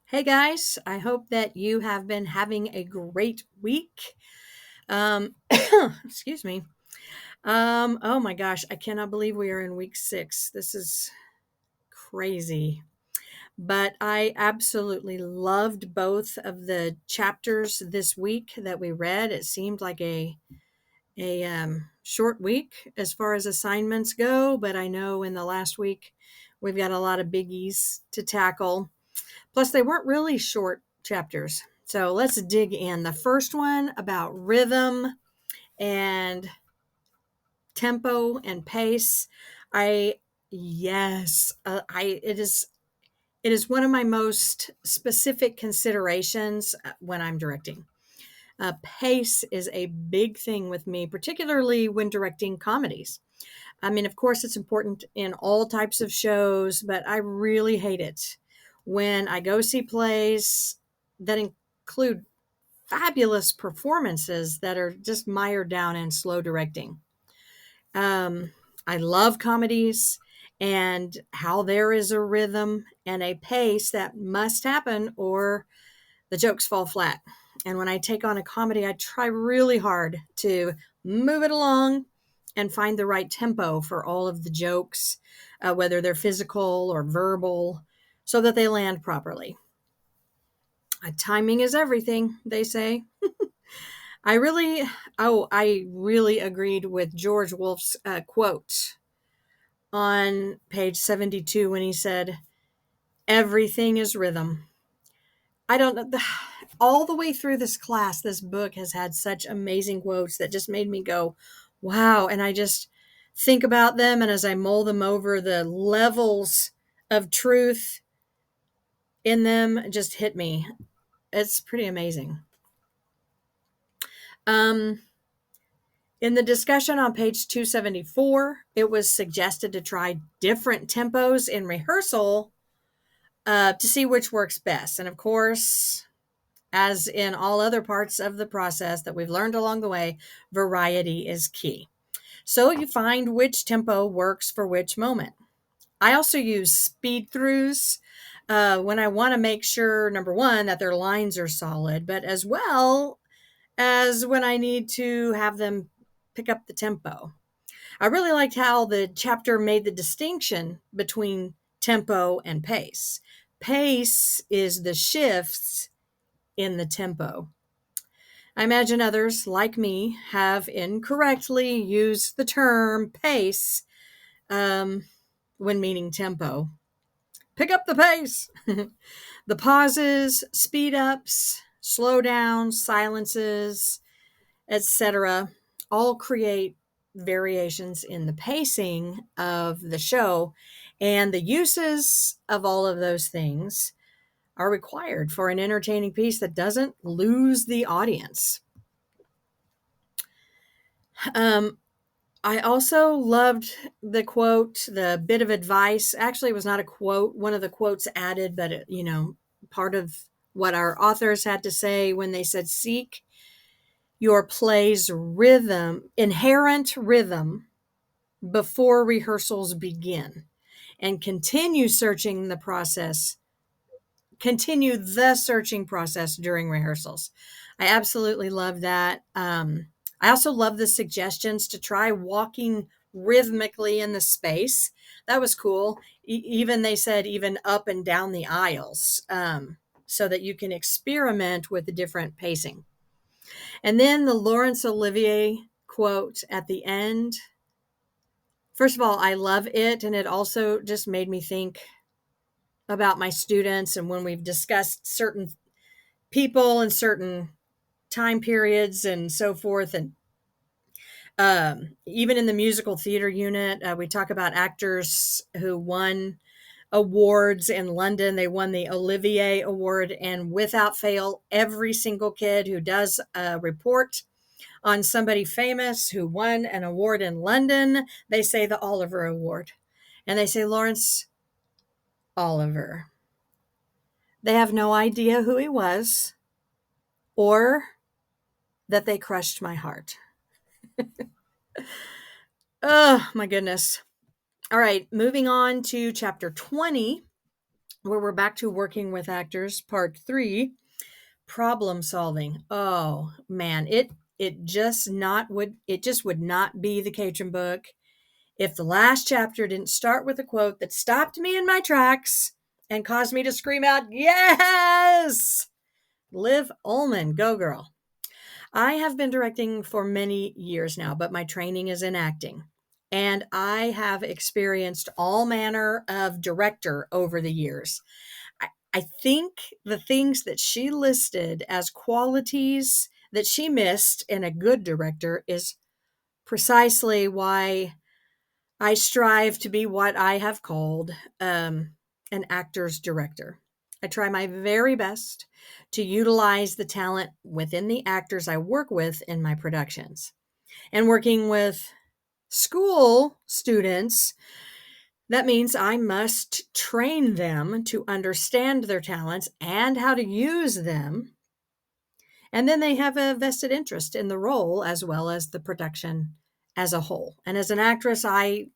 Hey guys, I hope that you have been having a great week. Excuse me. Oh my gosh, I cannot believe we are in week 6. This is crazy. But I absolutely loved both of the chapters this week that we read. It seemed like a short week as far as assignments go, but I know in the last week we've got a lot of biggies to tackle. Plus, they weren't really short chapters. So let's dig in. The first one about rhythm and tempo and pace. I yes, I it is one of my most specific considerations when I'm directing. Pace is a big thing with me, particularly when directing comedies. I mean, of course, it's important in all types of shows, but I really hate it when I go see plays that include fabulous performances that are just mired down in slow directing. Um, I love comedies and how there is a rhythm and a pace that must happen or the jokes fall flat. And when I take on a comedy, I try really hard to move it along and find the right tempo for all of the jokes, whether they're physical or verbal, so that they land properly. Timing is everything, they say. I really, I really agreed with George Wolfe's quote on page 72 when he said, "Everything is rhythm." I don't know. All the way through this class, this book has had such amazing quotes that just made me go, wow. And I just think about them. And as I mull them over, the levels of truth in them just hit me. It's pretty amazing. Um, in the discussion on page 274, it was suggested to try different tempos in rehearsal to see which works best. And of course, as in all other parts of the process that we've learned along the way, variety is key. So you find which tempo works for which moment. I also use speed throughs when I want to make sure, number one, that their lines are solid, but as well as when I need to have them pick up the tempo. I really liked how the chapter made the distinction between tempo and pace. Pace is the shifts in the tempo. I imagine others, like me, have incorrectly used the term pace um, when meaning tempo. Pick up the pace. The pauses, speed ups, slow downs, silences, etc., all create variations in the pacing of the show. And the uses of all of those things are required for an entertaining piece that doesn't lose the audience. Um, I also loved the quote, the bit of advice. Actually, it was not a quote, one of the quotes added, but part of what our authors had to say when they said, seek your play's rhythm, inherent rhythm before rehearsals begin and continue the searching process during rehearsals. I absolutely love that. I also love the suggestions to try walking rhythmically in the space. That was cool. Even they said even up and down the aisles, so that you can experiment with the different pacing. And then the Laurence Olivier quote at the end. First of all, I love it. And it also just made me think about my students and when we've discussed certain people and certain time periods and so forth. And even in the musical theater unit, we talk about actors who won awards in London. They won the Olivier Award, and without fail, every single kid who does a report on somebody famous who won an award in London, they say the Oliver Award. And they say Lawrence Oliver. They have no idea who he was or that they crushed my heart. Oh, my goodness. All right, moving on to chapter 20. where we're back to working with actors, part 3, problem solving. Oh man, it just would not be the Catron book if the last chapter didn't start with a quote that stopped me in my tracks and caused me to scream out, "Yes!" Liv Ullman, go girl. I have been directing for many years now, but my training is in acting. And I have experienced all manner of director over the years. I think the things that she listed as qualities that she missed in a good director is precisely why I strive to be what I have called an actor's director. I try my very best to utilize the talent within the actors I work with in my productions. And working with school students, that means I must train them to understand their talents and how to use them. And then they have a vested interest in the role as well as the production as a whole. And as an actress, when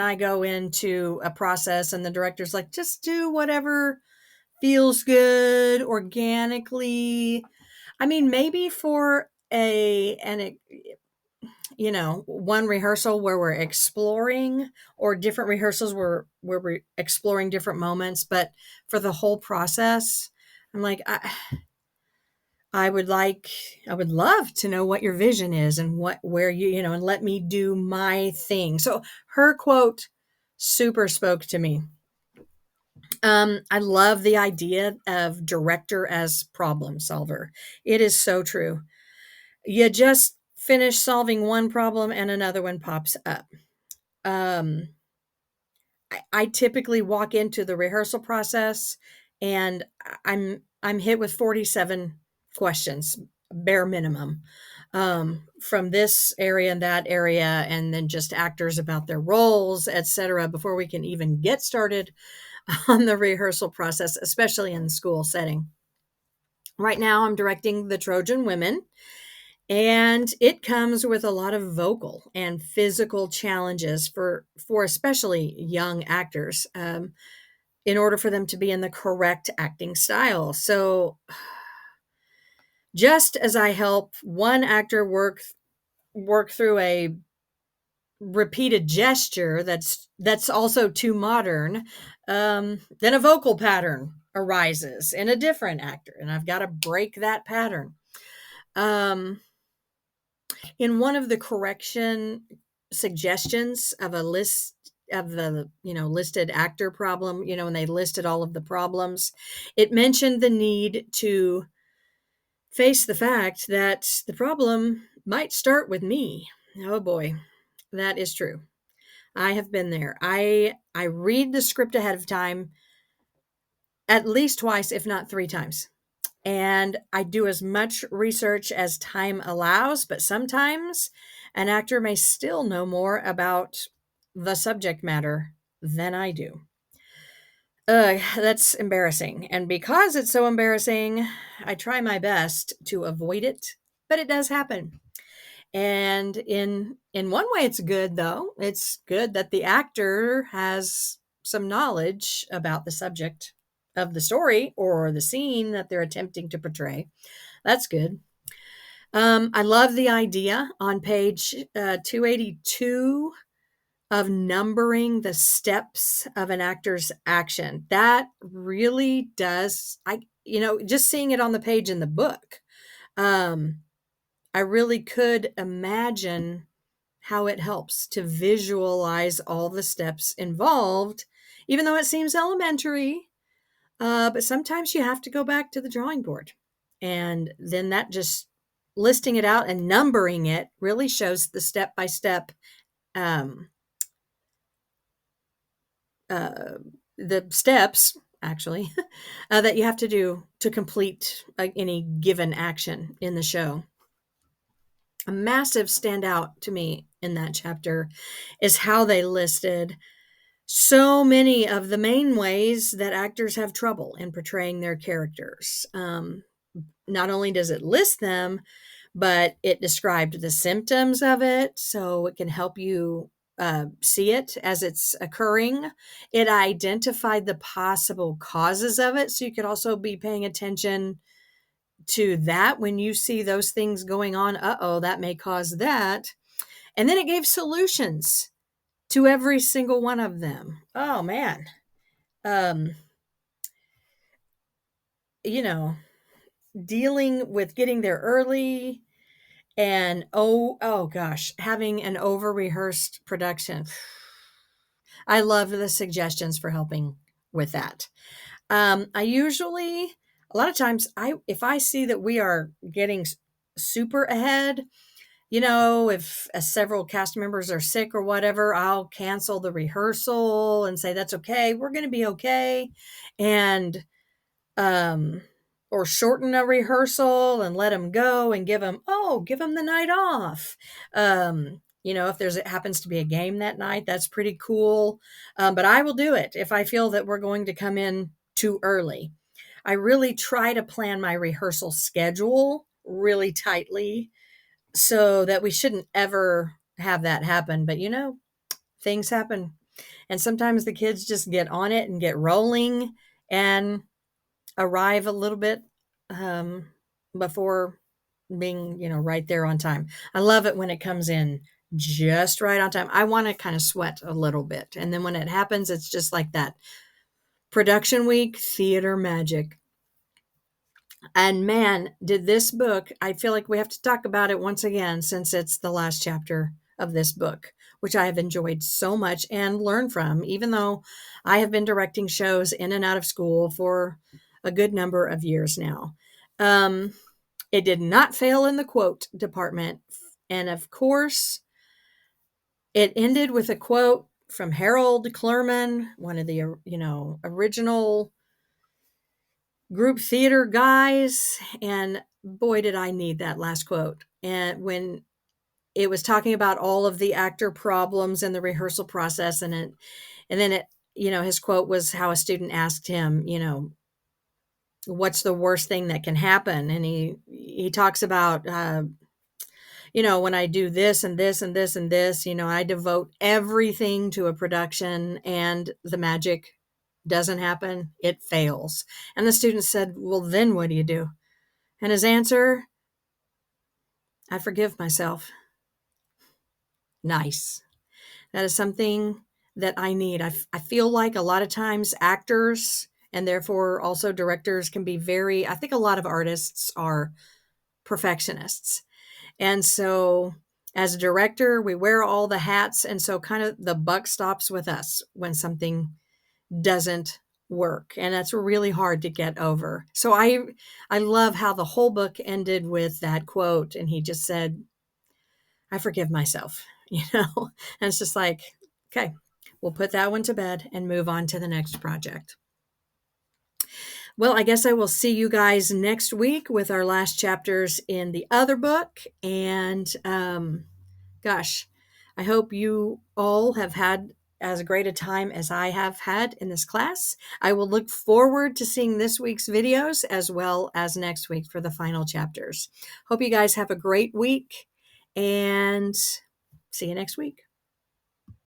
I go into a process and the director's like, just do whatever feels good organically. I mean, maybe for one rehearsal where we're exploring, or different rehearsals where we're exploring different moments, but for the whole process, I'm like, I would love to know what your vision is and where and let me do my thing. So her quote super spoke to me. I love the idea of director as problem solver. It is so true. You just finish solving one problem and another one pops up. Um, I typically walk into the rehearsal process and I'm hit with 47 questions, bare minimum, from this area and that area, and then just actors about their roles, etc., before we can even get started on the rehearsal process, especially in the school setting. Right now, I'm directing The Trojan Women, and it comes with a lot of vocal and physical challenges for especially young actors, in order for them to be in the correct acting style. So just as I help one actor work through a repeated gesture that's also too modern, then a vocal pattern arises in a different actor, and I've got to break that pattern. In one of the correction suggestions of a list of the listed actor problem, when they listed all of the problems, it mentioned the need to face the fact that the problem might start with me. Oh boy, that is true. I have been there. I read the script ahead of time at least twice, if not 3 times. And I do as much research as time allows, but sometimes an actor may still know more about the subject matter than I do. That's embarrassing. And because it's so embarrassing, I try my best to avoid it, but it does happen. And in one way it's good, though. It's good that the actor has some knowledge about the subject of the story or the scene that they're attempting to portray. That's good. I love the idea on page 282 of numbering the steps of an actor's action. That really does, just seeing it on the page in the book, I really could imagine how it helps to visualize all the steps involved, even though it seems elementary. But sometimes you have to go back to the drawing board. And then that just listing it out and numbering it really shows the step by step, the steps actually, that you have to do to complete any given action in the show. A massive standout to me in that chapter is how they listed so many of the main ways that actors have trouble in portraying their characters. Not only does it list them, but it described the symptoms of it, so it can help you see it as it's occurring. It identified the possible causes of it. So you could also be paying attention to that when you see those things going on. Uh-oh, that may cause that. And then it gave solutions to every single one of them. Oh man. Um, you know, dealing with getting there early and oh gosh, having an over rehearsed production. I love the suggestions for helping with that. I usually, a lot of times, if I see that we are getting super ahead, if several cast members are sick or whatever, I'll cancel the rehearsal and say that's okay. We're going to be okay, and um, or shorten a rehearsal and let them go and give them the night off. If it happens to be a game that night, that's pretty cool. But I will do it if I feel that we're going to come in too early. I really try to plan my rehearsal schedule really tightly so that we shouldn't ever have that happen. But things happen. And sometimes the kids just get on it and get rolling and arrive a little bit before being, right there on time. I love it when it comes in just right on time. I want to kind of sweat a little bit. And then when it happens, it's just like that production week theater magic. And man, did this book, I feel like we have to talk about it once again since it's the last chapter of this book, which I have enjoyed so much and learned from, even though I have been directing shows in and out of school for a good number of years now. It did not fail in the quote department. And of course, it ended with a quote from Harold Clurman, one of the, original group theater guys. And boy, did I need that last quote. And when it was talking about all of the actor problems in the rehearsal process, and then his quote was how a student asked him, what's the worst thing that can happen? And he talks about, when I do this and this and this and this, I devote everything to a production and the magic doesn't happen, it fails. And the student said, well, then what do you do? And his answer, I forgive myself. Nice. That is something that I need. I feel like a lot of times actors and therefore also directors can be I think a lot of artists are perfectionists. And so as a director, we wear all the hats. And so kind of the buck stops with us when something doesn't work. And that's really hard to get over. So I love how the whole book ended with that quote. And he just said, I forgive myself, and it's just like, okay, we'll put that one to bed and move on to the next project. Well, I guess I will see you guys next week with our last chapters in the other book. And gosh, I hope you all have had as great a time as I have had in this class. I will look forward to seeing this week's videos as well as next week for the final chapters. Hope you guys have a great week and see you next week.